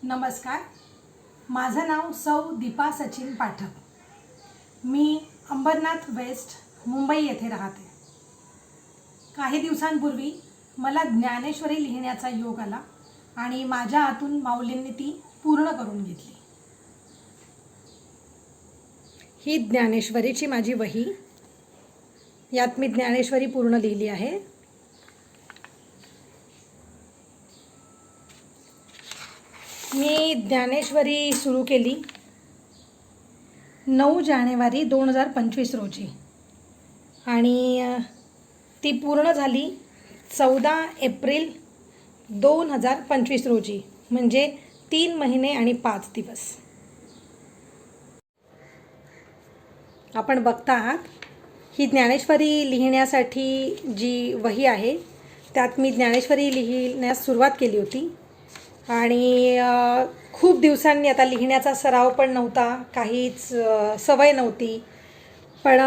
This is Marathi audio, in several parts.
नमस्कार. माझं नाव सौ दीपा सचिन पाठक. मी अंबरनाथ वेस्ट मुंबई येथे राहते. काही दिवसांपूर्वी मला ज्ञानेश्वरी लिहिण्याचा योग आला आणि माझ्या हातून माऊलींनी ती पूर्ण करून घेतली. ही ज्ञानेश्वरीची माझी वही. यात मी ज्ञानेश्वरी पूर्ण लिहिली आहे. मी ज्ञानेश्वरी सुरू केली 9 जानेवारी 2025 रोजी आणि ती पूर्ण झाली 14 एप्रिल 2025 रोजी, म्हणजे 3 महिने आणि 5 दिवस. आपण बघता आहात ही ज्ञानेश्वरी लिहिण्यासाठी जी वही आहे त्यात मी ज्ञानेश्वरी लिहिण्यास सुरुवात केली होती आणि खूप दिवसांनी, आता लिहिण्याचा सराव पण नव्हता, काहीच सवय नव्हती, पण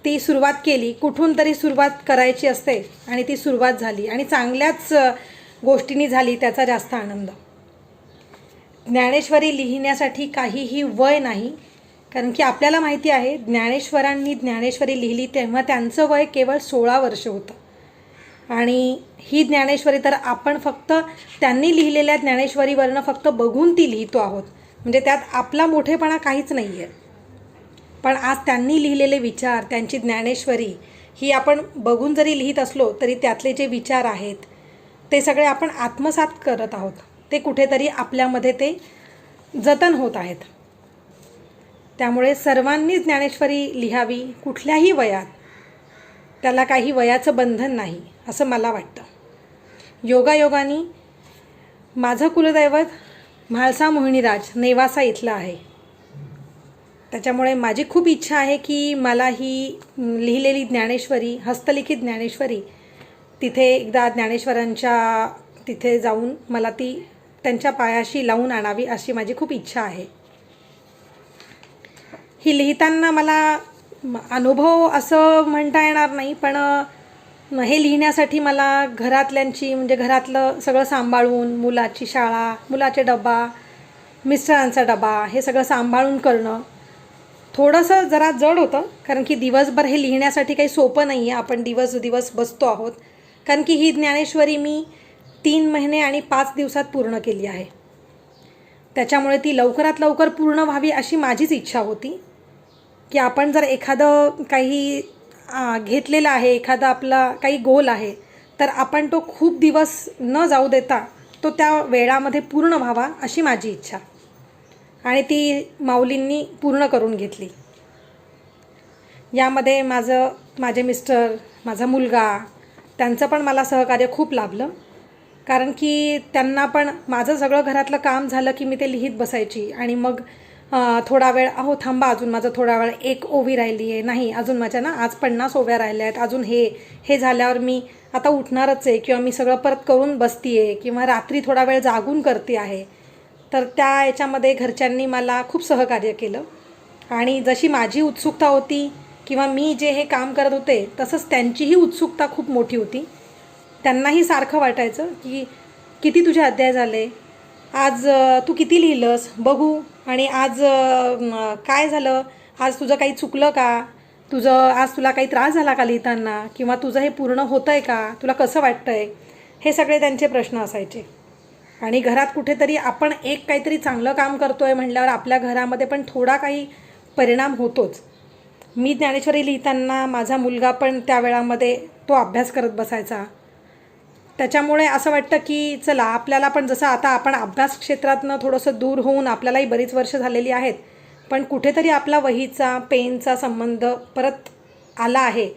ती सुरुवात केली. कुठून तरी सुरुवात करायची असते आणि ती सुरुवात झाली आणि चांगल्याच गोष्टींनी झाली, त्याचा जास्त आनंद. ज्ञानेश्वरी लिहिण्यासाठी काहीही वय नाही, कारण की आपल्याला माहिती आहे ज्ञानेश्वरांनी ज्ञानेश्वरी लिहिली तेव्हा त्यांचं वय केवळ 16 वर्ष होतं आणि ही ज्ञानेश्वरी तर आपण फक्त त्यांनी लिहिलेल्या ज्ञानेश्वरीवरनं फक्त बघून ती लिहितो आहोत, म्हणजे त्यात आपला मोठेपणा काहीच नाही आहे. पण आज त्यांनी लिहिलेले विचार, त्यांची ज्ञानेश्वरी ही आपण बघून जरी लिहित असलो तरी त्यातले जे विचार आहेत ते सगळे आपण आत्मसात करत आहोत. ते कुठेतरी आपल्यामध्ये ते जतन होत आहेत. त्यामुळे सर्वांनीच ज्ञानेश्वरी लिहावी, कुठल्याही वयात. त्याला काही वयाचं बंधन नाही असं मला वाटतं. योगायोगाने माझं कुलदैवत म्हाळसा मोहिनीराज नेवासा इथलं आहे. त्याच्यामुळे माझी खूप इच्छा आहे की मला ही लिहिलेली ज्ञानेश्वरी, हस्तलिखित ज्ञानेश्वरी तिथे एकदा ज्ञानेश्वरांच्या तिथे जाऊन मला ती त्यांच्या पायाशी लावून आणावी अशी माझी खूप इच्छा आहे. ही लिहिताना मला अनुभव असं म्हणता येणार नाही, पण हे लिहिण्यासाठी मला घरातल्यांची, म्हणजे घरातलं सगळं सांभाळून, मुलाची शाळा, मुलाचे डबा, मिस्टरांचा डबा, हे सगळं सांभाळून करणं थोडंसं जरा जड होतं, कारण की दिवसभर हे लिहिण्यासाठी काही सोपं नाही आहे. आपण दिवस बसतो आहोत, कारण की ही ज्ञानेश्वरी मी 3 महिने आणि 5 दिवसात पूर्ण केली आहे. त्याच्यामुळे ती लवकरात लवकर पूर्ण व्हावी अशी माझीच इच्छा होती की आपण जर एखादं काही घेतलेलं आहे, एखादा आपला काही गोल आहे, तर आपण तो खूप दिवस न जाऊ देता तो त्या वेळामध्ये पूर्ण व्हावा अशी माझी इच्छा, आणि ती माऊलींनी पूर्ण करून घेतली. यामध्ये माझे मिस्टर, माझा मुलगा, त्यांचं पण मला सहकार्य खूप लाभलं, कारण की त्यांना पण माझं सगळं घरातलं काम झालं की मी ते लिहित बसायची आणि मग थोडा वेळ, अहो थांबा अजून माझं थोडा वेळ, एक ओवी राहिली आहे, नाही अजून माझ्या ना आज 50 ओव्या राहिल्या आहेत, अजून हे झाल्यावर मी आता उठणारच आहे, किंवा मी सगळं परत करून बसते आहे, किंवा रात्री थोडा वेळ जागून करते आहे. तर त्या याच्यामध्ये घरच्यांनी मला खूप सहकार्य केलं आणि जशी माझी उत्सुकता होती किंवा मी जे हे काम करत होते तसंच त्यांचीही उत्सुकता खूप मोठी होती. त्यांनाही सारखं वाटायचं की किती तुझे अध्याय झाले, आज तू किती लिहिलंस बघू, आणि आज काय झालं, आज तुझं काही चुकलं का, आज तुला काही त्रास झाला का लिहिताना, किंवा तुझं हे पूर्ण होतं आहे का, तुला कसं वाटतं आहे, हे सगळे त्यांचे प्रश्न असायचे. आणि घरात कुठेतरी आपण एक काहीतरी चांगलं काम करतो आहे म्हटल्यावर आपल्या घरामध्ये पण थोडा काही परिणाम होतोच. मी ज्ञानेश्वरी लिहिताना माझा मुलगा पण त्या वेळामध्ये तो अभ्यास करत बसायचा. त्याच्यामुळे असं वाटतं की चला आपल्याला पण, जसं आता आपण अभ्यास क्षेत्रातनं थोडंसं दूर होऊन आपल्यालाही बरीच वर्ष झालेली आहेत, पण कुठेतरी आपला वहीचा, पेनचा संबंध परत आला आहे.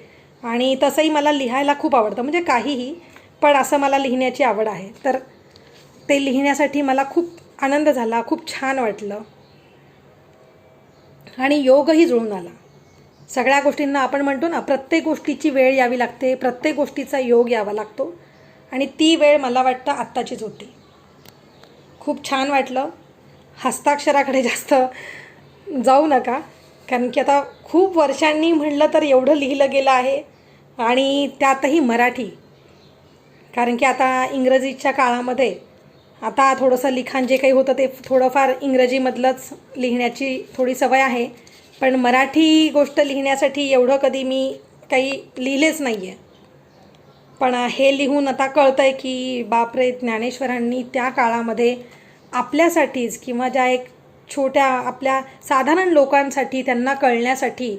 आणि तसंही मला लिहायला खूप आवडतं, म्हणजे काहीही, पण असं मला लिहिण्याची आवड आहे. तर ते लिहिण्यासाठी मला खूप आनंद झाला, खूप छान वाटलं आणि योगही जुळून आला. सगळ्या गोष्टींना आपण म्हणतो ना, प्रत्येक गोष्टीची वेळ यावी लागते, प्रत्येक गोष्टीचा योग यावा लागतो, आणि ती वेळ मला वाटतं आत्ताचीच होती. खूप छान वाटलं. हस्ताक्षराकडे जास्त जाऊ नका, कारण की आता खूप वर्षांनी म्हणलं तर एवढं लिहिलं गेलं आहे, आणि त्यातही मराठी, कारण की आता इंग्रजीच्या काळामध्ये आता थोडंसं लिखाण जे काही होतं ते थोडंफार इंग्रजीमधलंच लिहिण्याची थोडी सवय आहे, पण मराठी गोष्ट लिहिण्यासाठी एवढं कधी मी काही लिहिलेच नाही आहे. पण हे लिहून आता कळतं आहे की बापरे, ज्ञानेश्वरांनी त्या काळामध्ये आपल्यासाठीच किंवा ज्या एक छोट्या आपल्या साधारण लोकांसाठी त्यांना कळण्यासाठी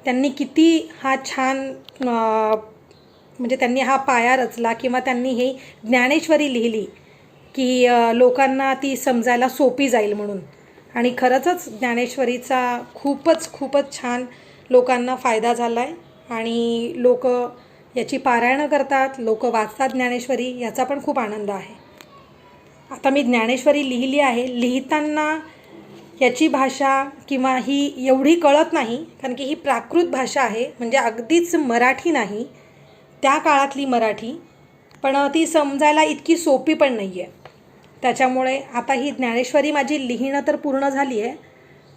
त्यांनी किती हा छान म्हणजे त्यांनी हा पाया रचला किंवा त्यांनी ही ज्ञानेश्वरी लिहिली की लोकांना ती समजायला सोपी जाईल म्हणून. आणि खरंच ज्ञानेश्वरीचा खूपच छान लोकांना फायदा झाला आहे आणि लोक याची पारायणं करतात, लोक वाचतात ज्ञानेश्वरी, याचा पण खूप आनंद आहे. आता मी ज्ञानेश्वरी लिहिली आहे. लिहिताना याची भाषा किंवा ही एवढी कळत नाही, कारण की ही प्राकृत भाषा आहे, म्हणजे अगदीच मराठी नाही, त्या काळातली मराठी, पण ती समजायला इतकी सोपी पण नाही आहे. त्याच्यामुळे आता ही ज्ञानेश्वरी माझी लिहिणं तर पूर्ण झाली आहे,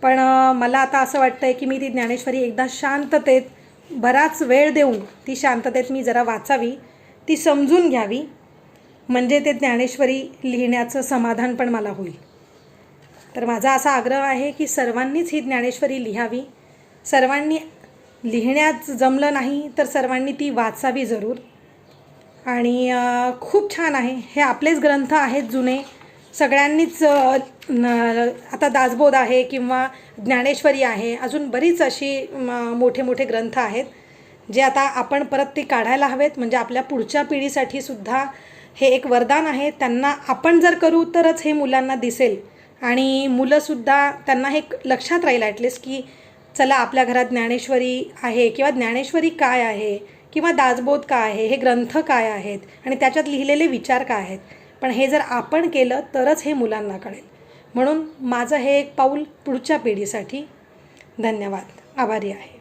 पण मला आता असं वाटतं आहे की मी ती ज्ञानेश्वरी एकदा शांततेत बराच वेळ देऊन ती शांततेत मी जरा वाचावी, ती समजून घ्यावी, म्हणजे ते ज्ञानेश्वरी लिहिण्याचं समाधान पण मला होईल. तर माझा असा आग्रह आहे की सर्वांनीच ही ज्ञानेश्वरी लिहावी. सर्वांनी लिहिण्यात जमलं नाही तर सर्वांनी ती वाचावी जरूर. आणि खूप छान आहे. हे आपलेच ग्रंथ आहेत जुने, सगळ्यांनीच आता दासबोध आहे किंवा ज्ञानेश्वरी आहे, अजून बरीच अशी मोठे मोठे ग्रंथ आहेत जे आता आपण परत ते काढायला हवेत, म्हणजे आपल्या पुढच्या पिढीसाठी सुद्धा हे एक वरदान आहे. त्यांना आपण जर करू तरच हे मुलांना दिसेल आणि मुलंसुद्धा त्यांना हे लक्षात राहील ॲटलिस्ट की चला आपल्या घरात ज्ञानेश्वरी आहे किंवा ज्ञानेश्वरी काय आहे किंवा दासबोध काय आहे, हे ग्रंथ काय आहेत आणि त्याच्यात लिहिलेले विचार काय आहेत. पण हे जर आपण केलं तरच हे मुलांना कळेल. म्हणून माझं हे एक पाऊल पुढच्या पिढीसाठी. धन्यवाद. आभारी आहे.